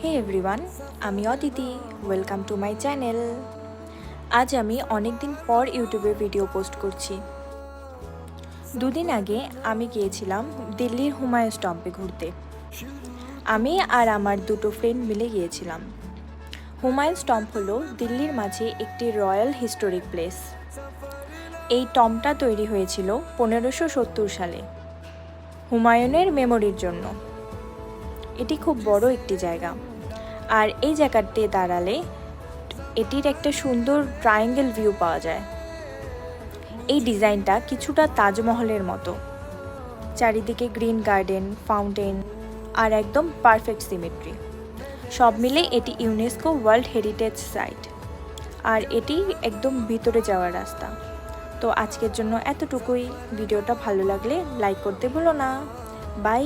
হে everyone, আমি Aditi. Welcome to my channel. আজ আমি অনেক দিন পর ইউটিউবে ভিডিও পোস্ট করছি। দুদিন আগে আমি গিয়েছিলাম দিল্লির হুমায়ুন স্টম্পে ঘুরতে। আমি আর আমার দুটো ফ্রেন্ড মিলে গিয়েছিলাম। হুমায়ুন স্টম্প হলো দিল্লির মাঝে একটি রয়্যাল হিস্টোরিক প্লেস। এই টম্বটা তৈরি হয়েছিল 1570 সালে হুমায়ুনের মেমোরির জন্য। এটি খুব বড় একটি জায়গা, আর এই জায়গাতে দাঁড়ালে এটির একটা সুন্দর ট্রায়াঙ্গেল ভিউ পাওয়া যায়। এই ডিজাইনটা কিছুটা তাজমহলের মতো, চারিদিকে গ্রিন গার্ডেন, ফাউন্টেন আর একদম পারফেক্ট সিমেট্রি। সব মিলে এটি ইউনেস্কো ওয়ার্ল্ড হেরিটেজ সাইট, আর এটি একদম ভিতরে যাওয়ার রাস্তা। তো আজকের জন্য এতটুকুই। ভিডিওটা ভালো লাগলে লাইক করতে ভুলো না। বাই।